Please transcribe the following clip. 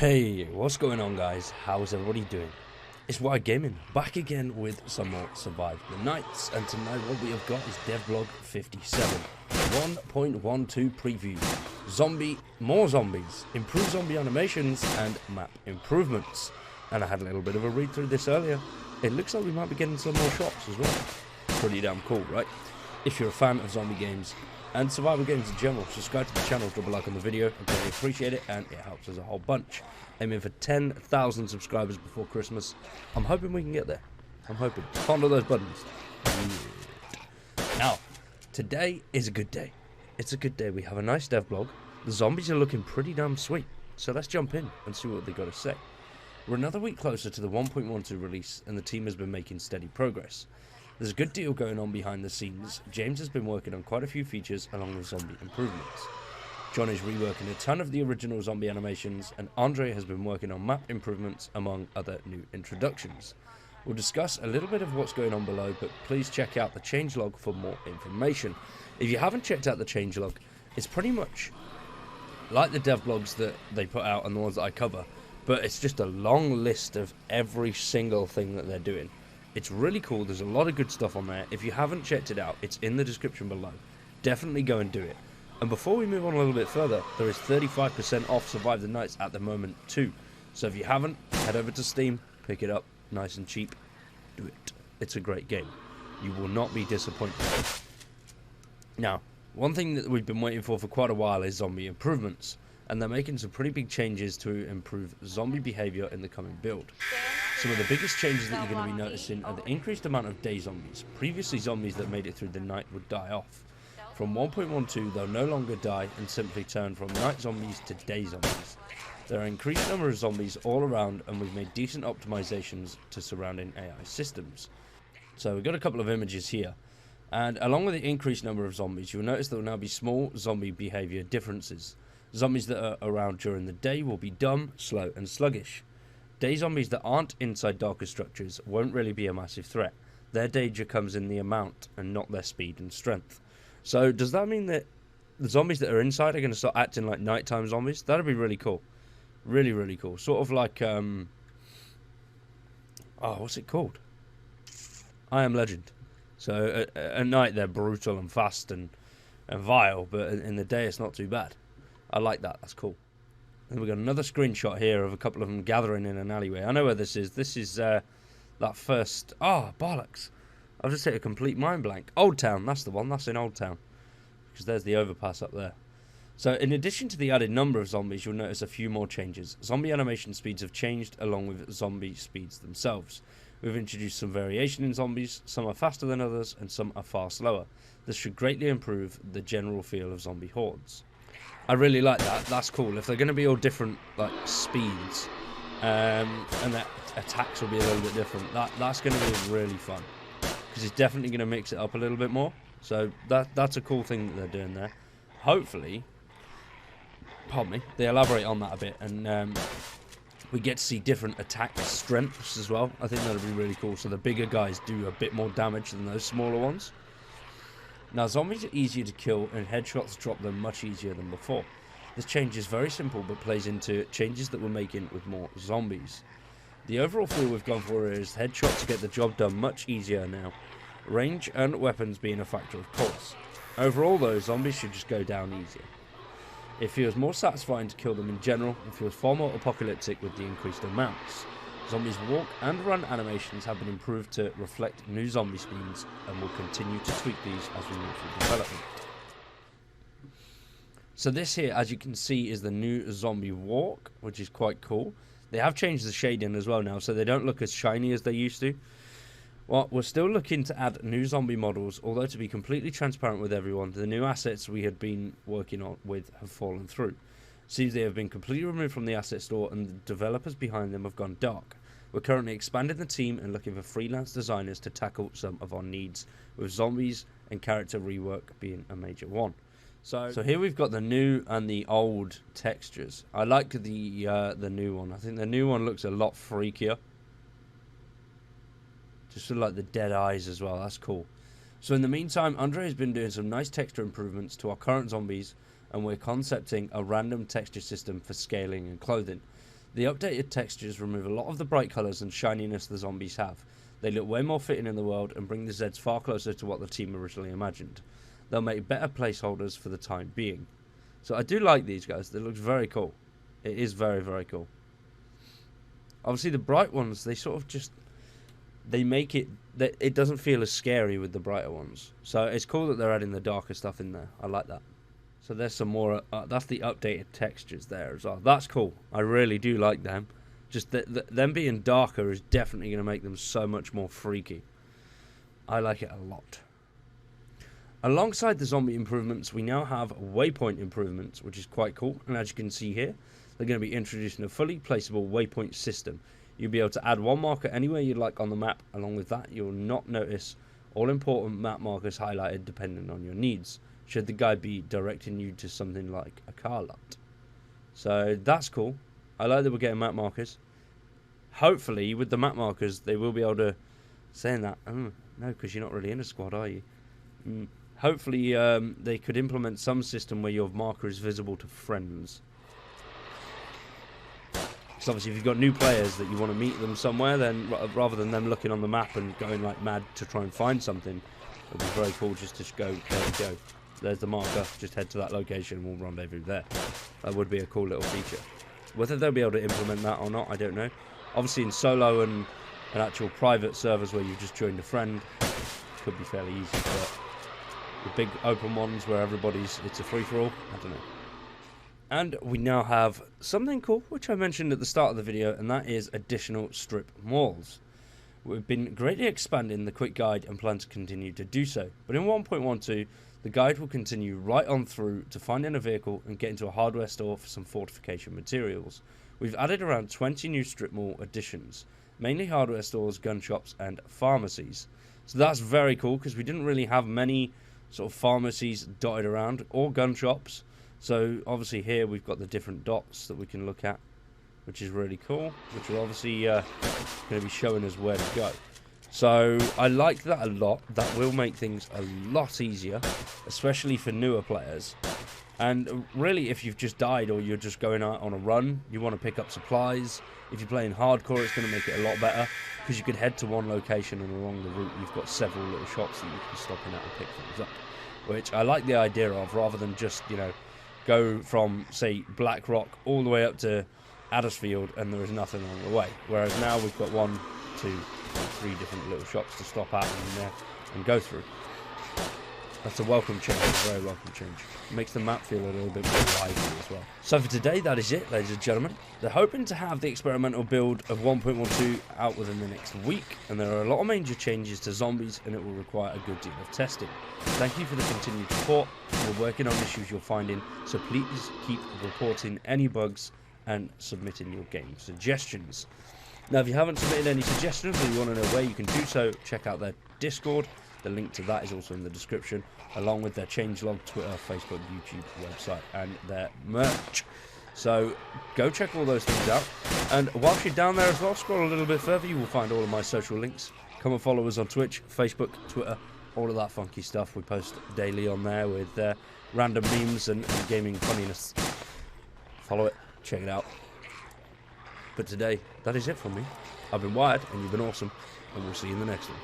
Hey, what's going on, guys? How's everybody doing? It's Wired Gaming, back again with some more Survive the Nights, and tonight what we have got is DEVBLOG 57, 1.12 preview, more zombies, improved zombie animations, and map improvements. And I had a little bit of a read through this earlier. It looks like we might be getting some more shops as well. Pretty damn cool, right? If you're a fan of zombie games and survival games in general, subscribe to the channel, drop a like on the video, I really appreciate it, and it helps us a whole bunch. Aiming for 10,000 subscribers before Christmas. I'm hoping we can get there. I'm hoping. Fondle those buttons. Now, today is a good day. It's a good day. We have a nice devblog. The zombies are looking pretty damn sweet. So let's jump in and see what they got to say. We're another week closer to the 1.12 release, and the team has been making steady progress. There's a good deal going on behind the scenes. James has been working on quite a few features along with zombie improvements. John is reworking a ton of the original zombie animations, and Andre has been working on map improvements among other new introductions. We'll discuss a little bit of what's going on below, but please check out the changelog for more information. If you haven't checked out the changelog, it's pretty much like the devblogs that they put out and the ones that I cover, but it's just a long list of every single thing that they're doing. It's really cool. There's a lot of good stuff on there. If you haven't checked it out, it's in the description below. Definitely go and do it. And before we move on a little bit further, there is 35% off Survive the Nights at the moment too. So if you haven't, head over to Steam, pick it up, nice and cheap. Do it. It's a great game. You will not be disappointed. Now, one thing that we've been waiting for quite a while is zombie improvements. And they're making some pretty big changes to improve zombie behavior in the coming build. Some of the biggest changes that you're going to be noticing are the increased amount of day zombies. Previously, zombies that made it through the night would die off. From 1.12, they'll no longer die and simply turn from night zombies to day zombies. There are increased number of zombies all around, and we've made decent optimizations to surrounding AI systems. So we've got a couple of images here. And along with the increased number of zombies, you'll notice there will now be small zombie behavior differences. Zombies that are around during the day will be dumb, slow, and sluggish. Day zombies that aren't inside darker structures won't really be a massive threat. Their danger comes in the amount and not their speed and strength. So does that mean that the zombies that are inside are going to start acting like nighttime zombies? That'd be really cool. Really, really cool. Sort of like, what's it called? I Am Legend. So at night they're brutal and fast and vile, but in the day it's not too bad. I like that. That's cool. And we've got another screenshot here of a couple of them gathering in an alleyway. I know where this is. This is that first... Oh, bollocks. I've just hit a complete mind blank. Old Town. That's the one. That's in Old Town. Because there's the overpass up there. So in addition to the added number of zombies, you'll notice a few more changes. Zombie animation speeds have changed along with zombie speeds themselves. We've introduced some variation in zombies. Some are faster than others and some are far slower. This should greatly improve the general feel of zombie hordes. I really like that. That's cool. If they're going to be all different like speeds, and their attacks will be a little bit different, that's going to be really fun because it's definitely going to mix it up a little bit more. So that's a cool thing that they're doing there. Hopefully, pardon me, they elaborate on that a bit, and we get to see different attack strengths as well. I think that'll be really cool. So the bigger guys do a bit more damage than those smaller ones. Now, zombies are easier to kill, and headshots drop them much easier than before. This change is very simple, but plays into changes that we're making with more zombies. The overall feel we've gone for is headshots get the job done much easier now. Range and weapons being a factor, of course. Overall, though, zombies should just go down easier. It feels more satisfying to kill them in general, and feels far more apocalyptic with the increased amounts. Zombies' walk and run animations have been improved to reflect new zombie speeds, and will continue to tweak these as we move through development. So this here, as you can see, is the new zombie walk, which is quite cool. They have changed the shading as well now, so they don't look as shiny as they used to. Well, we're still looking to add new zombie models, although to be completely transparent with everyone, the new assets we had been working on with have fallen through. Seems they have been completely removed from the asset store, and the developers behind them have gone dark. We're currently expanding the team and looking for freelance designers to tackle some of our needs, with zombies and character rework being a major one. So here we've got the new and the old textures. I like the new one. I think the new one looks a lot freakier. Just sort of like the dead eyes as well. That's cool. So in the meantime, Andre has been doing some nice texture improvements to our current zombies, and we're concepting a random texture system for scaling and clothing. The updated textures remove a lot of the bright colours and shininess the zombies have. They look way more fitting in the world and bring the Zeds far closer to what the team originally imagined. They'll make better placeholders for the time being. So I do like these guys. They look very cool. It is very, very cool. Obviously the bright ones, they sort of just... They make it... It doesn't feel as scary with the brighter ones. So it's cool that they're adding the darker stuff in there. I like that. So there's some more... that's the updated textures there as well. That's cool. I really do like them. Just them being darker is definitely going to make them so much more freaky. I like it a lot. Alongside the zombie improvements, we now have waypoint improvements, which is quite cool. And as you can see here, they're going to be introducing a fully placeable waypoint system. You'll be able to add one marker anywhere you'd like on the map. Along with that, you'll not notice all important map markers highlighted depending on your needs, should the guide be directing you to something like a car lot. So that's cool. I like that we're getting map markers. Hopefully, with the map markers, they will be able to... Saying that... no, because you're not really in a squad, are you? Hopefully, they could implement some system where your marker is visible to friends. Because obviously, if you've got new players that you want to meet them somewhere, then rather than them looking on the map and going like mad to try and find something, it would be very cool just to go, there we go. There's the marker, just head to that location and we'll rendezvous there. That would be a cool little feature. Whether they'll be able to implement that or not, I don't know. Obviously in solo and actual private servers where you've just joined a friend, could be fairly easy, but the big open ones where it's a free-for-all, I don't know. And we now have something cool, which I mentioned at the start of the video, and that is additional strip malls. We've been greatly expanding the quick guide and plan to continue to do so, but in 1.12, the guide will continue right on through to finding a vehicle and get into a hardware store for some fortification materials. We've added around 20 new strip mall additions, mainly hardware stores, gun shops and pharmacies. So that's very cool because we didn't really have many sort of pharmacies dotted around or gun shops. So obviously here we've got the different dots that we can look at, which is really cool, which are obviously going to be showing us where to go. So I like that a lot. That will make things a lot easier, especially for newer players. And really, if you've just died or you're just going out on a run, you want to pick up supplies. If you're playing hardcore, it's going to make it a lot better because you could head to one location and along the route you've got several little shops that you can stop in at and pick things up. Which I like the idea of, rather than just, you know, go from, say, Blackrock all the way up to Addersfield and there is nothing along the way. Whereas now we've got 1, 2, 3 different little shops to stop at and go through. That's a welcome change, a very welcome change. It makes the map feel a little bit more lively as well. So for today, that is it, ladies and gentlemen. They're hoping to have the experimental build of 1.12 out within the next week, and there are a lot of major changes to zombies, and it will require a good deal of testing. Thank you for the continued support. We're working on issues you're finding, so please keep reporting any bugs and submitting your game suggestions. Now, if you haven't submitted any suggestions or you want to know where you can do so, check out their Discord. The link to that is also in the description, along with their changelog, Twitter, Facebook, YouTube, website, and their merch. So go check all those things out. And whilst you're down there as well, scroll a little bit further, you will find all of my social links. Come and follow us on Twitch, Facebook, Twitter, all of that funky stuff. We post daily on there with random memes and gaming funniness. Follow it, check it out. But today, that is it from me. I've been Wired, and you've been awesome, and we'll see you in the next one.